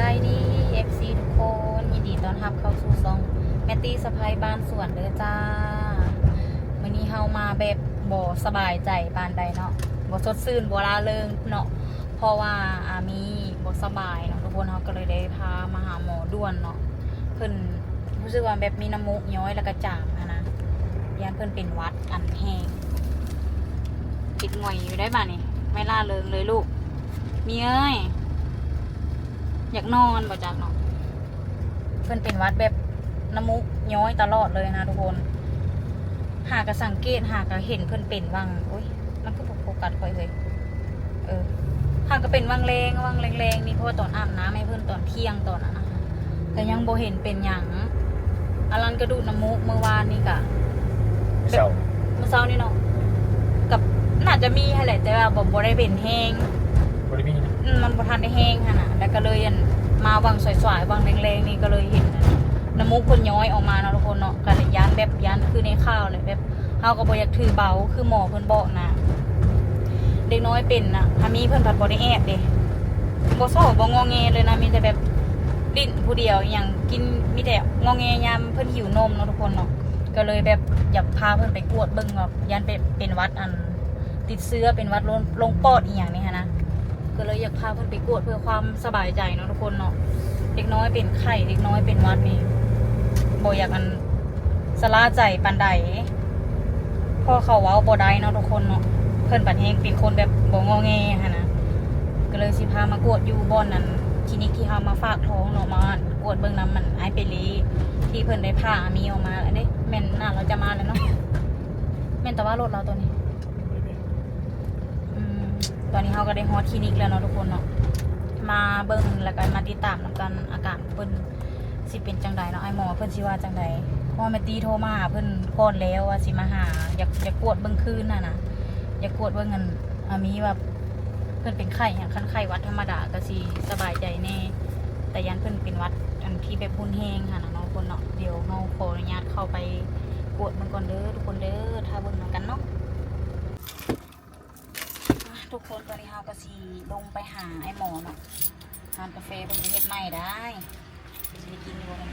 ายดี FC ทุกคนยินดีต้อนรับเข้าสู่ช่องแมตตี้สะพายบ้านสวนเด้อจ้ามื้อนี้เฮามาแบบบ่สบายใจปานใดเนาะบ่สดชื่นบ่ร่าเริงเนาะเพราะว่ามีบ่สบายเนาะทุกคนเฮาก็เลยได้พามาหาหมอด่วนเนาะเพิ่นรู้สึกว่าแบบมีน้ำมูกย้อยแล้วก็จามนะย่านเพิ่นเป็นหวัดอันแห้งปิดง่อยอยู่ได้ป่ะนี่ไม่ร่าเริงเลยลูกมีเอ้ยอยากนอนบ่จักเนาะเพิ่นเป็นวัดแบบน้ำมูกย้อยตลอดเลยนะทุกคนหากสังเกตหากเห็นเพิ่นเป็นวังโอ้ยมันก็โฟกัสค่อยเลยหากก็เป็นวังแรงนี่เพราะตอนอาบน้ำให้เพิ่นตอนเที่ยงตอนนั้นนะคะแต่ยังบ่เห็นเป็นหยังอลันกระดูกน้ำมูกเมื่อวานนี่กะเมื่อเช้านี่เนาะกับน่าจะมีแหละแต่ว่าบ่ได้เป็นแห้งมันบ่ทันได้แห้งค่ะนะแล้วก็เลยมาวังสวยๆวังแรงๆนี่ก็เลยเห็นน้ำมูกคนย้อยออกมาเนาะทุกคนเนาะก็เลยย้านแบบย้านคือในข้าวเลยแบบเฮาก็บ่อยากถือเบาคือหมอเพิ่นบอกนะเด็กน้อยเป็นน่ะถ้ามีเพิ่นผัดบ่ได้แอบเด้บ่ซ้อบ่งอแงเลยนะมีแต่แบบลิ้นผู้เดียวอย่างกินมีแต่งอแงยามเพิ่นหิวนมเนาะทุกคนเนาะก็เลยแบบอยากพาเพิ่นไปกวดเบิ่งว่าย้านเป็นหวัดติดเชื้อเป็นหวัดลงปอดอีหยังนี่ฮะนะก็เลยอยากพาเพิ่นไปกวดเพื่อความสบายใจเนาะทุกคนเนาะเด็กน้อยเป็นไข้เด็กน้อยเป็นหวัดนี่บ่อยากสลาใจปานใดพอเขาเว้าบ่ได้เนาะทุกคนเนาะเพิ่นปัดแฮงเป็นคนแบบบ่งอแงหั่นนะก็เลยสิพามากวดอยู่บ่อนนั้นคลินิกที่เฮามาฝากท้องเนาะมากวดเบิ่งน้ำมันไอเปรีที่เพิ่นได้ผ่ามีออกมาแล้วเด้แม่นน่าเราจะมาแล้วเนาะแม่นแต่ว่ารถเราตัวนี้ตอนนี้เขาก็ได้ฮอตคลินิกแล้วเนาะทุกคนเนาะมาเบิ่งแล้วก็มาติดตามนำกันอาการเพิ่นสิเป็นจังใดเนาะไอหมอเพิ่นสิว่าจังใดเพราะแม่ตีโทรมาหาเพิ่นก่อนแล้วว่าสิมาหาอยากกวดเบิ่งคืนน่ะนะอยากกวดเบิ่งเงินมีแบบเพิ่นเป็นไข้อย่างคันไข้หวัดธรรมดาก็สิสบายใจแน่แต่ยันเพิ่นเป็นหวัดอันที่แบบรุนแรงค่ะนะเนาะคนเนาะเดี๋ยวเฮาขออนุญาตเข้าไปกวดมันก่อนเด้อทุกคนเด้อถ้าเบิ่งกันเนาะทุกคนตอนนี้เราก็สีลงไปหาไอ้หมอเนาะทานกาแฟเป็นเฮ็ดใหม่ได้จะได้กินอยู่กัน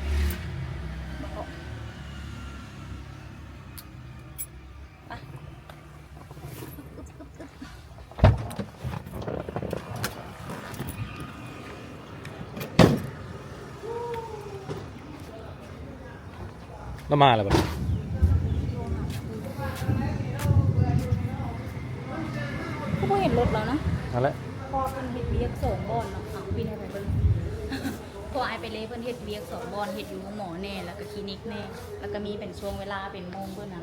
แล้วมาแล้วปะก็บ่เห็นรถแล้วนะนั่นแหละพอเพิ่นเฮ็ดเวียก2 บอนเนาะพี่ให้ไปเบิ่งพอไอไปเลยเพิ่นเฮ็ดเวียก2 บอนเฮ็ดอยู่หมอแน่แล้วก็คลินิกแน่แล้วก็มีเป็นช่วงเวลาเป็นโมงเพิ่นน่ะ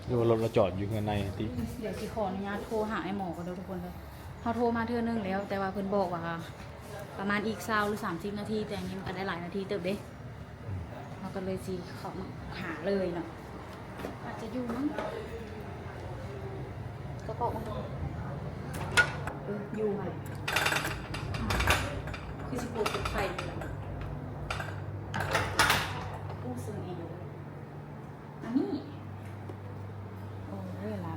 ดูรถเราจอดอยู่ข้างในทีเดี๋ยวสิขออนุญาตโทรหาไอ้หมอก่อนเด้อทุกคนเลยเขาโทรมาเทื่อนึงแล้วแต่ว่าเพิ่นบอกว่าประมาณอีก20หรือ30นาทีแต่ยังกันได้หลายนาทีเติบเด้เราก็เลยสิเขามาหาเลยเนาะอาจจะอยู่มั้งก็บอกว่าอยู่ไหมคือสิปวดติดไฟเลยผู้ซื้อเองอันนี้โอ้ยละ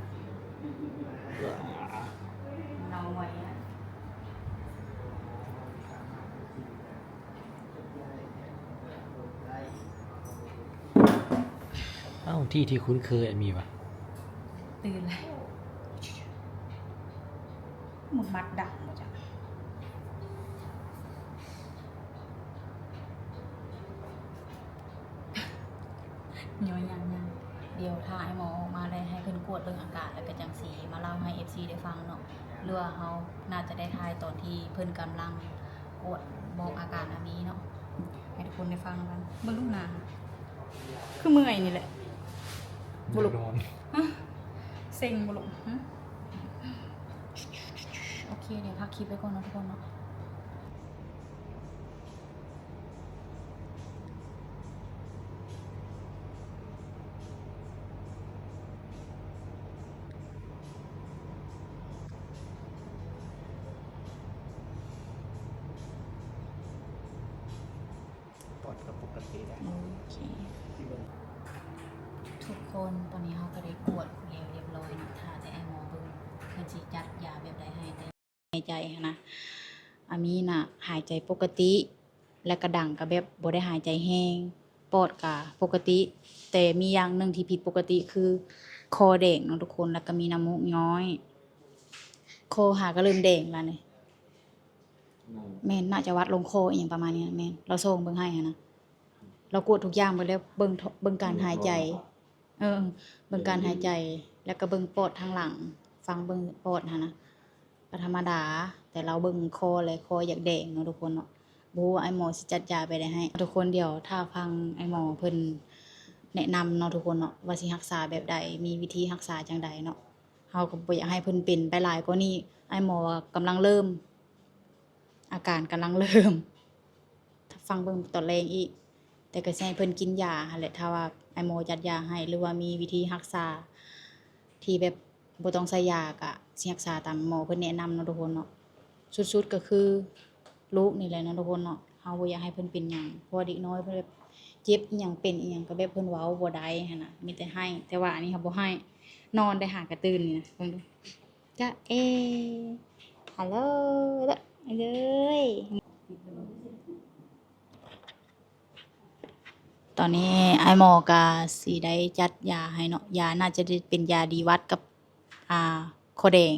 เราไว้อะเอ้าที่คุ้นเคยมีปะตื่นเลยหมุนมัดดังมาจ้ะย้อยยังเดี๋ยวถ้าไอหมอออกมาได้ให้เพิ่นกวดเรื่องอากาศแล้วก็จังสีมาเล่าให้ FC ได้ฟังเนาะหรือว่าเขาน่าจะได้ทายตอนที่เพิ่นกำลังกวดบอกอาการอันนี้เนาะให้ทุกคนได้ฟังกันเบิ่งลูกนาคือเมื่อยนี่แหละบุลุกเซ็งบุลุกโอเคเดี๋ยวพักคลิปไปก่อนนะทุกคนเนาะปอดกับปกติได้โอเคทุกคนตอนนี้เขาก็ได้กวดเรียบร้อยนะถ้าจะไอหมอเบิ่งคือจีจัดยาแบบใดให้แต่ในใจนะ อามีน่ะหายใจปกติ และกระดังก็แบบบ่ได้หายใจแห้งปอดก็ปกติ แต่มีอย่างหนึ่งที่ผิดปกติคือคอแดงเนาะทุกคนแล้วก็มีน้ำมูกย้อยคอหาก็เริ่มแดงแล้วนี่แม่นน่าจะวัดลงคออีหยังประมาณนี้นะแม่นเราส่งเบิ่งให้หันนะเรากวดทุกอย่างไปแล้วเบิ่งการหายใจ เบิ่งการหายใจแล้วก็เบิ่งปอดทางหลัง ฟังเบิ่งปอดหั่นนะก็ธรรมดา แต่เราเบิ่งคอเลยคออยากแดงเนาะทุกคนเนาะบ่รู้ว่าไอ้หมอสิจัดยาไปได้ให้ ทุกคนเดี๋ยวถ้าฟังไอ้หมอเพิ่นแนะนำเนาะทุกคนเนาะว่าสิรักษาแบบใดมีวิธีรักษาจังใดเนาะเฮาก็บ่อยากให้เพิ่นเป็นไปหลายกว่านี้ไอ้หมอว่ากำลังเริ่ม อาการกำลังเริ่ม ถ้าฟังเบิ่งตอนแรกอีก แต่ก็สิให้เพิ่นกินยาหั่นแหละถ้าว่าไอ้หมอจัดยาให้หรือว่ามีวิธีรักษาที่แบบบ่ต้องใช้ยาก็สิรักษาตามหมอเพิ่นแนะนำเนาะทุกคนเนาะสุดๆก็คือลูกนี่แหละเนาะทุกคนเนาะเฮาบ่อยากให้เพิ่นเป็นหยังเพราะว่าเด็กน้อยเพิ่นแบบเจ็บอิหยังเป็นอิหยังก็แบบเพิ่นเว้าบ่ได้หั่นน่ะมีแต่ให้แต่ว่าอันนี้เฮาบ่ให้นอนได้หากระตื่นนี่นะเบิ่งดูจ๊ะเอฮัลโหลเด้อเอ้ยตอนนี้ไอ้หมอก็สิได้จัดยาให้เนาะยาน่าจะได้เป็นยาดีวัดกับอ่าคอแดง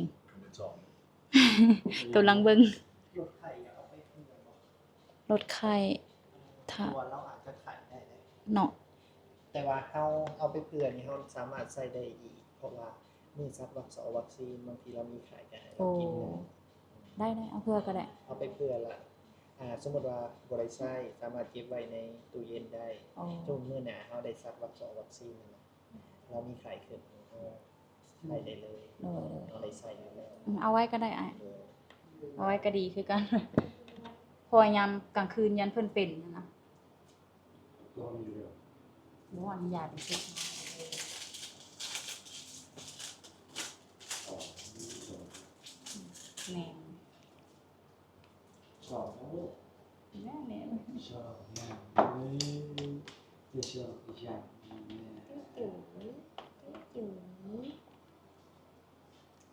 กำลังเบิ่ง ลดไข่เอาไปเผื่อเนาะ ลดไข้ถ้า ตัวเราอาจจะไข่ได้เลย เนาะ แต่ว่าเราเอาไปเผื่อนี่เราสามารถใส่ได้อีกเพราะว่ามื้อซักวัคซีนบางทีเรามีไข่ก็ให้เรา โอ้ กินได้ ได้เอาเพื่อก็ได้ เอาไปเผื่อละสมมุติว่าบ่ได้ใช้สามารถเก็บไว้ในตู้เย็นได้ โอ้ จนมื้อหน้าเราได้ซักวัคซีนนั่นน่ะเรามีไข่ขึ้นเราใช้ได้เลย เลย เราได้ใช้อยู่แล้ว เอาไว้ก็ได้อ้าย เออ เอาไว้ก็ดีคือกัน เพราะว่ายามกลางคืนยันเพิ่นเป็นนะบ่อนุญาตสิแม่น ชอบนะ แม่แม่ ชอบมากเลยจะชอบอีกอย่างเนี่ย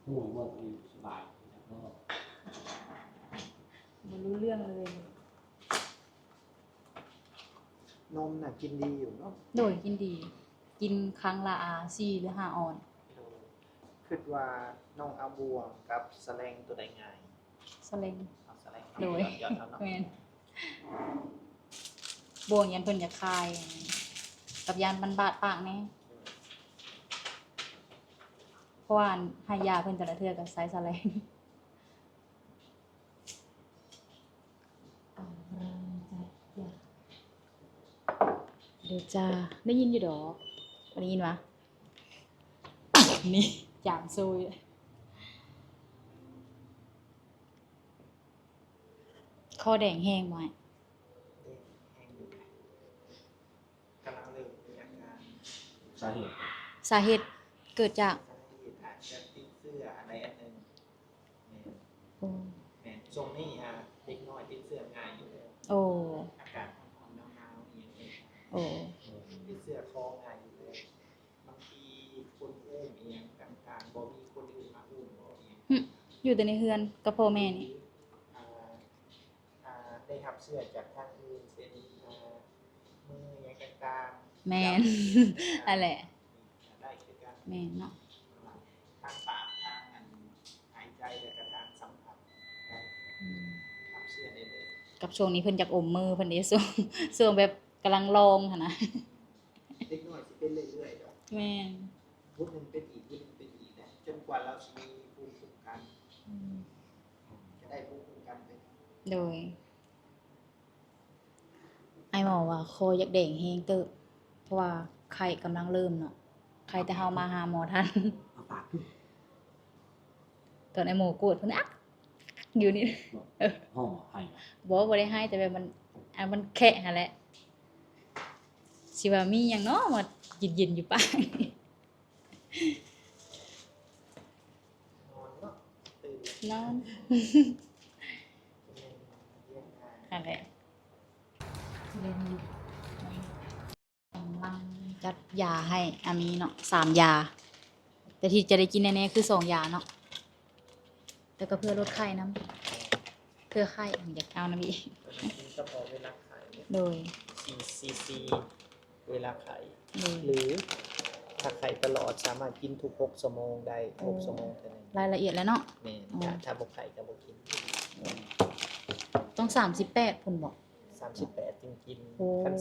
ห่วงว่าตัวเองสบายแล้วก็ บ่รู้เรื่องเลย นมน่ะกินดีอยู่เนาะ โดยกินดี กินครั้งละ4หรือ5ออน คิดว่าน้องเอาบวงกับแสลงตัวใดง่าย สเลง เอาแสลง โดย ยอดเอาเนาะ แม่นบ่วงยันเพิ่นอยากคาย กับยานบรรบาดปากแน่เพราะว่าให้ยาเพิ่นแต่ละเทื่อก็ใช้สแลงเดี๋ยวจ้าได้ยินอยู่ดอกได้ยินวะ นี่จามซุยคอแดงแห้งไหม แห้งอยู่กำลังเริ่มมีอาการ สาเหตุ สาเหตุเกิดจาก สาเหตุอาจจะติดเสื้ออะไรอันหนึงแม่นทรงนี้เด็กน้อยติดเสื้อง่ายอยู่แล้ว โอ้ อากาศร้อนๆหนาวๆอย่างเงี้ย โอ้ ติดเสื้อคอง่ายอยู่แล้วบางทีคนอุ้มเองต่างๆบ่มีคนอื่นมาอุ้มบ่เอง อยู่แต่ในเฮือนกับพ่อแม่นี่ อ่าได้รับเสื้อจากทางอื่นเช่นมืออย่างต่างๆ แม่น นั่นแหละ ได้คือการ แม่นเนาะ ทางปากทางอันหายใจและก็ทางสัมผัสได้รับเสื้อได้เลย กับช่วงนี้เพิ่นอยากอมมือเพิ่นเด้ ช่วงแบบกำลังลองหั่นนะ เด็กน้อยสิเป็นเรื่อยๆดอก แม่น วุ้นหนึงเป็นอีกวุ้นหนึงเป็นอีกนะจนกว่าเราสิมีภูมิคุ้มกันจะได้ภูมิคุ้มกันเป็น โดยไอ้หมอว่าคออยากแดงแฮงเติบเพราะว่าไข้กำลังเริ่มเนาะไข้แต่เฮามาหาหมอทัน เอาปากขึ้น ตอนไอ้หมอกวดเพิ่นอักอยู่นี่ ห้องให้ บ่ได้ให้แต่แบบมันแคะหั่นแหละสิว่ามีหยังเนาะมาเย็นๆอยู่ปาก นอนเนาะตื่น นอน เรียนงาน นั่นแหละเล่นอยู่กำลังจัดยาให้อามีเนาะ3ยา แต่ที่จะได้กินแน่ๆคือ2ยาเนาะแต่ก็เพื่อลดไข้นำ เครือข่ายอยากเอานะพี่ ตัวนี้กินก็พอเวลาขายเนี่ย โดย 4cc เวลาขาย โดย หรือถ้าไข่ตลอดสามารถกินทุก6ชั่วโมงได้6ชั่วโมงเท่านั้น รายละเอียดแล้วเนาะ แม่ อ๋อ ถ้าบ่ไข่ก็บ่กิน ต้อง38พุ่นบอก 38จึงกิน โอ้ คัน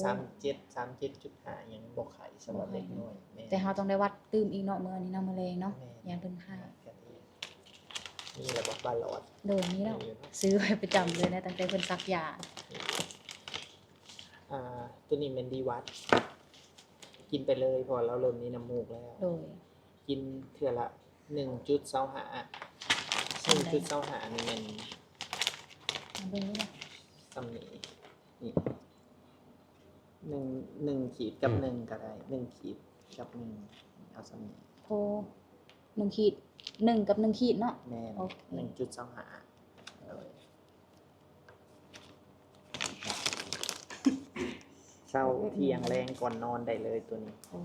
37 ยังบ่ไข่สำหรับเด็กน้อยแม่ แต่เราต้องได้วัดตื้มอีกเนาะมื้อนี้เนาะมื้อแรงเนาะยามเพิ่นไข้ นี่ระบบบาลอด โดยนี้แล้วซื้อไว้ประจำเลยนะตั้งแต่เพิ่นซักยา ตัวนี้เมนดีวัดกินไปเลยเพอเราเริ่มมีน้ำมูกแล้ว โดย กินเทื่อละ 1.25 1.25นี่แม่น มาเบิ่งนี่นะ ตำหนินี่1ขีดกับ1ก็ได้1ขีดกับ1เอาสำหนิ โทร1ขีด1กับ1ขีดเนาะ แม่น โอเค 1.25เลยเช้าเที่ยงแรงก่อนนอนได้เลยตัวนี้ โอ้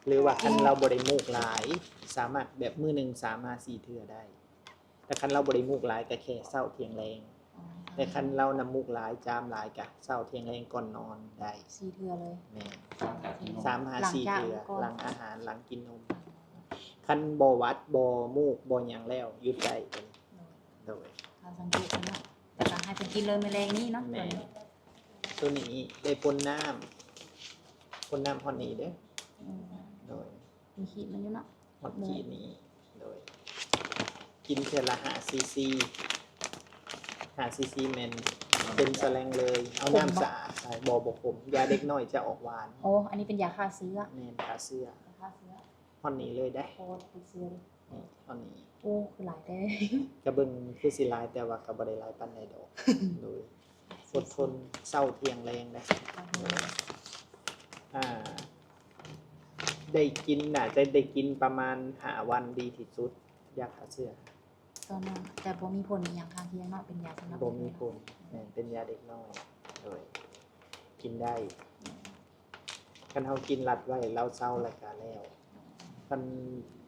หรือว่าคันเราบริมูกหลาย สามารถแบบมือหนึ่ง3-4 เทื่อได้ แต่คันเราบริมูกหลายก็แค่เช้าเที่ยงแรง อ๋อ แต่คันเรานำมูกหลายจามหลายก็เช้าเที่ยงแรงก่อนนอนได้ 4เทื่อเลย แม่ หลังจาก 3-4 เทื่อ ก่อน หลังอาหารหลังกินนมคันบ่วัดบ่มูกบ่หยังแล้วหยุดได้ตัวนี้โดย เราสังเกตเนาะแต่ก็ให้เพิ่นกินเลยมื้อแรงนี้เนาะ แม่ ตัวนี้ได้ปนน้ำฮอดนี้เด้อ อืม โดย มีขีดมันอยู่เนาะ ฮอดขีดนี้โดย กินเทื่อละ5cc 5cc แม่นเป็นแสลงเลย เอาน้ำสะอาดใส่บ่ขมยาเด็กน้อยจะออกหวาน โอ้อันนี้เป็นยาฆ่าเชื้อ แม่นขาเสื้อย าฆ่าเชื้อ ฮอดนี้เลยได้ โคตรเป็นเชื้อเลย นี่ฮอดนี้ โอ้คือหลายแต่ กระเบิ่งคือสิหลายแต่ว่าก็บ่ได้หลายปานใดดอก โดยอดทนเศร้าเที่ยงแรงได้อ่า ได้กินน่ะจะได้กินประมาณ5 วันดีที่สุดยาฆ่าเชื้อ ตอนนั้นแต่บ่มีผลอหย่างข้างเคียงเนาะเป็นยาสำหรับ บ่มีผลแม่นเป็นยาเด็กน้อยโดยกินได้คันเฮากินรัดไว้เราเศร้าแล้วก็แล้วคัน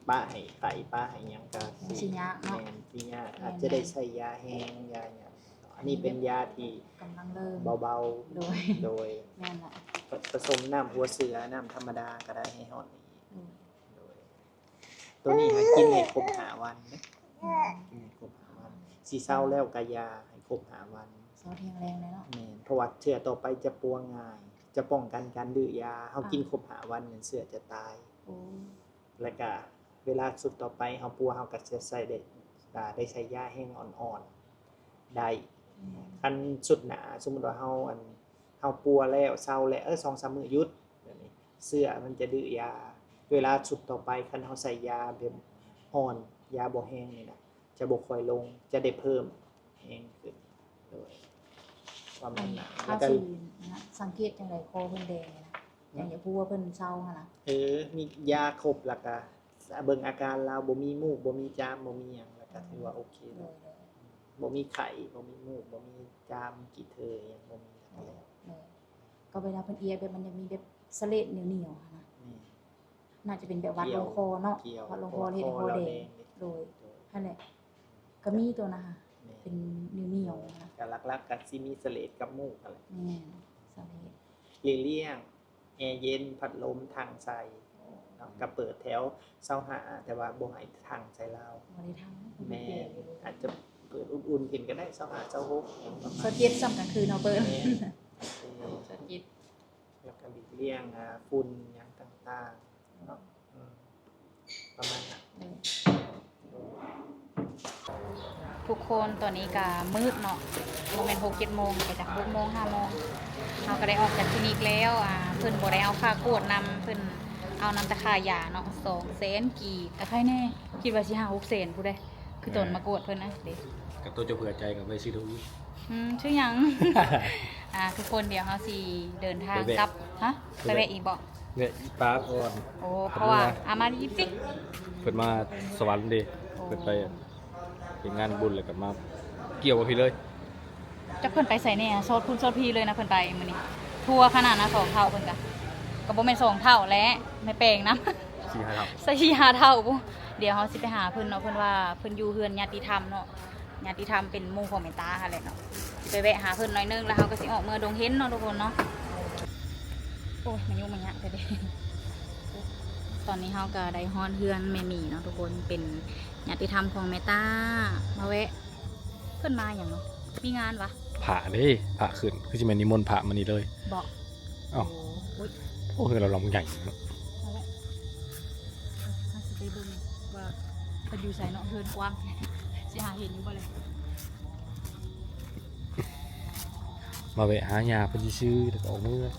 ป้าให้ไข้ป้าให้หยังก็ สิยากเนาะ แม่นสิยากอาจจะได้ใช้ยาแห้งยาหยังอันนี้เป็นยาที่ กำลังเริ่ม เบา โดย ๆ โดย แม่นแหละ ผสมน้ำหัวเสือน้ำธรรมดาก็ได้ให้ฮอดนี้ โดย โดยตัวนี้ให้กินให้ครบ5 วันนะกินให้ครบ5 วันสิเศร้าแล้วก็ยาให้ครบ5 วัน เสาเทียงแรงเลยเนาะ แม่นเพราะว่าเชื้อต่อไปจะปัวง่าย จะป้องกันการดื้อยาเฮากินครบ5 วันเนี่ยเชื้อจะตาย โอ้ แล้วก็เวลาสุดต่อไปเฮาปัวเฮาก็จะใส่ได้ใช้ยาแห้งอ่อนๆได้คันสุดหนาสมมุติว่าเฮาปัวแล้วเศร้าแล้ว2-3 มื้อหยุดแบบนี้เชื้อมันจะดื้อยา เวลาสุดต่อไปคันเฮาใส่ยาแบบอ่อนยาบ่แห้งนี่นะจะบ่ค่อยลงจะได้เพิ่มแห้งขึ้นโดยประมาณนั้น ข้า แล้ว วก็ สีนะสังเกตจังไดคอเพิ่นแดงเนี่ยนะอย่างอย่าพูดว่าเพิ่นเศร้าหั่นน่ะ มียาครบแล้วก็เบิ่งอาการเราบ่มีมูกบ่มีจามบ่มีหยังแล้วก็ถือว่าโอเค โด แล้ว ย บ่มีไข้บ่มีมูกบ่มีจามกี่เทยหยังบ่มีแล้ว ก็เวลาเพิ่นเอียแบบมันจะมีแบบสะเลดเหนียวๆหั่นนะ นี่ น่าจะเป็นแบบวัดลงคอเนาะ เกี่ยว วัดลงคอเฮ็ดให้คอแดงโดยนั่นแหละก็มีตัวนะคะเป็นเหนียวๆนะ ก็หลักๆก็สิมีเสลดกับมูกนั่นแหละ แม่นสะเลด หลีกเลี่ยงแอร์เย็นพัดลมทางใส่เนาะก็เปิดแถว25แต่ว่าบ่ให้ทางใส่เรา บ่ได้ทำ แม่อาจจะเปิดอุ่นๆกินก็ได้25 26อย่างประมาณ สะเก็ดสำคัญคือเนาะเปิ้น แม่ สะเก็ด แล้วก็หลีกเลี่ยงฝุ่นอย่างต่างๆเนาะประมาณนั้น ทุกคนตอนนี้ก็มืดเนาะบ่แม่น 6-7 โมงก็จาก 6 โมง 5 โมงเฮาก็ได้ออกจากคลินิกแล้วเพิ่นบ่ได้เอาค่ากวดนำเพิ่นเอานำแต่ค่ายาเนาะ200,000กีบก็ใครแน่คิดว่าสิ5-6 แสนผู้ใดคือตนมากวดเพิ่นนะเด้ กับตัวจะเผื่อใจกับไปซื้อทุกอีก ชื่อหยัง ทุกคนเดี๋ยวเฮาสิเดินทางกลับฮะไปแวะอีกบ่ เนี่ยอีปาร์คอ่อน โอ้เพราะว่าอามาดีปิก เพิ่นมาสวรรค์เดิ โอ้ เพิ่นไปเป็นงานบุญแล้วก็มาเกี่ยวกับพี่เลย จะเพิ่นไปใส่แน่โซดคุณโซดพีเลยนะเพิ่นไปมื้อนี้ทัวร์ขนาดนะ2 เท่าเพิ่นก็บ่แม่น2 เท่าแล้วไม่แปลงนะ 4-5 เท่า 4-5 เท่าปุ๊เดี๋ยวเฮาสิไปหาเพิ่นเนาะเพิ่นว่าเพิ่นอยู่เฮือนญาติธรรมเนาะ ญาติธรรมเป็นหมู่ของแม่ตาค่ะแหละเนาะไปแวะหาเพิ่นหน่อยนึงแล้วเฮาก็สิออกเมื่อดงเห็นเนาะทุกคนเนาะโอ้ยมันยุ่งมันยากเด้ตอนนี้เฮาก็ได้ฮอนเฮือนแม่หมีเนาะทุกคนเป็นญาติธรรมของแม่ตามาแวะเพิ่นมาอย่างเนาะมีงานวะ ผ่าเด้ผ่าขึ้นคือสิแม่นนิมนต์ผ่ามานี่เลย บอก เอ้า โอ้ย โอ้คือเราลำใหญ่เนาะ เอาละถ้าสิไปเบิ่งว่าเพิ่นอยู่ไสเนาะเพิ่นกว้างสิหาเห็นอยู่บ่เลย มาแวะหายาเพิ่นสิซื้อแล้วก็ออกมือ ว่า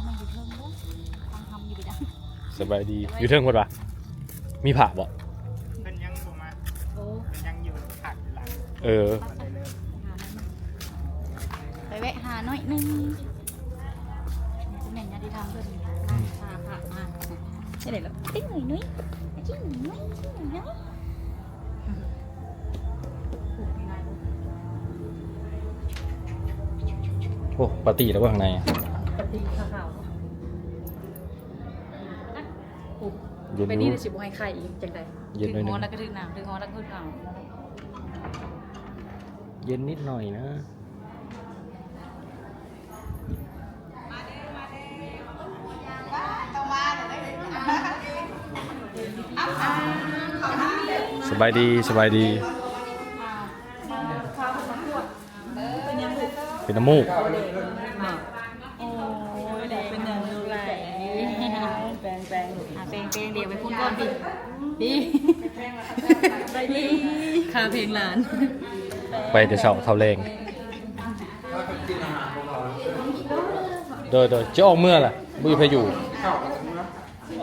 มันอยู่เทิงบ่ฟังทำอยู่ไปดัง สบายดีอยู่เทิงพุ่นปะมีผ่าบ่ เป็นยังบ่มา โอ้ เป็นยังอยู่ขาดหลัง เออ ไปแวะหาหน่อยนึงแม่นญาติธรรมเพิ่นพามาใช่เลยแล้วติ๊งหน่อยนุ้ยจิ้งหน่อยนุ้ยจิ้งหน่อยนุ้ย โอ้ปาร์ตี้แล้วว่าข้างในอะ ปฏิขาวปุ๊บ เย็น ไป อ นี่ ยู่ จะสิบ่ให้ใครอีกจังได๋ เย็นหน่อยหนึ่ง ถึงฮอแล้วก็ถึงน้ำถึงฮอแล้วก็ถึงน้ เย็นนิดหน่อยนะ สบายดีสบายดี เป็นน้ำมูก ำโอ้ยได้เป็นอย่างลูกหลานแปลงแปลงเดี๋ยวไปพูดก่อนพี่ไปดีคาเพลงหลาน ไปแต่เช้าเท่าแรงโดยจะออกเมื่อล่ะบุยพาอยู่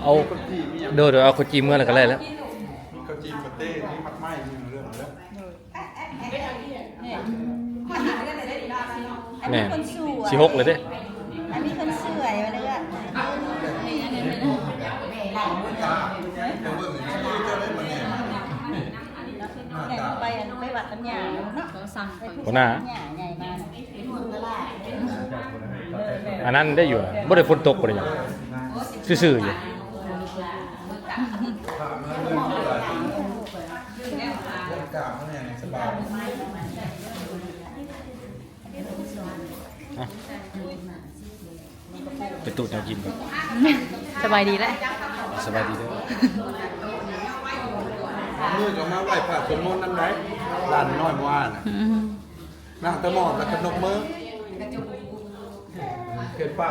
เอาโดยเอาคนจีนเมื่อไหร่ก็ได้แล้ว ก็จีนประเทศนี่มักไหม้มีเรื่องแล้ว แม่สิหกเลยเด้ อันนี้คนสวยมาเลยอ่ะอย่างไปอันไปวัดน้ำยาเนาะ ก็สั่ง หัวหน้า น้ำยาใหญ่มา อันนั้นได้อยู่นะบ่ได้ฝนตกบ่ได้หยังซื่อๆอยู่ กาบเนี่ยสบาย ไปตูดแนวกินก่อน สบายดีแล้ว สบายดีเด้อ มือก็มาไหว้พระสวดมนต์นั่นไหนลานน้อยเมื่อวานน่ะนั่งตะหมอบแล้วก็นกมือเกิดป่า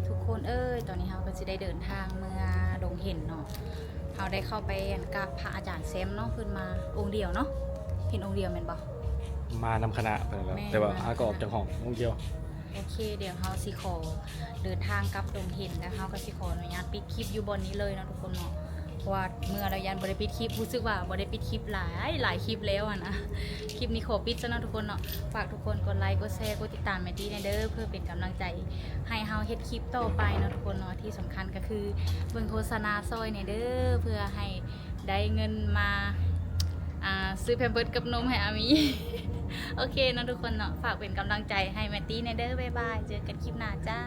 ทุกคนเอ้ยตอนนี้เราก็จะได้เดินทางเมื่อดงเห็นเนาะเราได้เข้าไปกราบพระอาจารย์แซมเนาะขึ้นมาองค์เดียวเนาะเห็นองค์เดียวแม่นบ่ มานำคณะไปแล้ว แม่ แต่ว่าอาก็ออกจากห้ององเดียว โอเคเดี๋ยวเราสิขอเดินทางกลับดงเห็นแล้วเราก็สิขออนุญาตปิดคลิปอยู่บนนี้เลยนะทุกคนเนาะเพราะว่าเมื่อเรายันบริปิดคลิปรู้สึกว่าบริปิดคลิปหลายคลิปแล้วอะนะคลิปนี้ขอปิดซะนะทุกคนเนาะฝากทุกคนกดไลค์กดแชร์กดติดตามแมตตี้ในเด้อเพื่อเป็นกำลังใจให้เฮาเฮ็ดคลิปต่อไปนะทุกคนเนาะที่สำคัญก็คือเบิ่งโฆษณาซอยในเด้อเพื่อให้ได้เงินมาซื้อแพมเพิร์สกับนมให้อามี โอเคนะทุกคนเนาะฝากเป็นกำลังใจให้แมตตี้ในเด้อบ๊ายบายเจอกันคลิปหน้าจ้า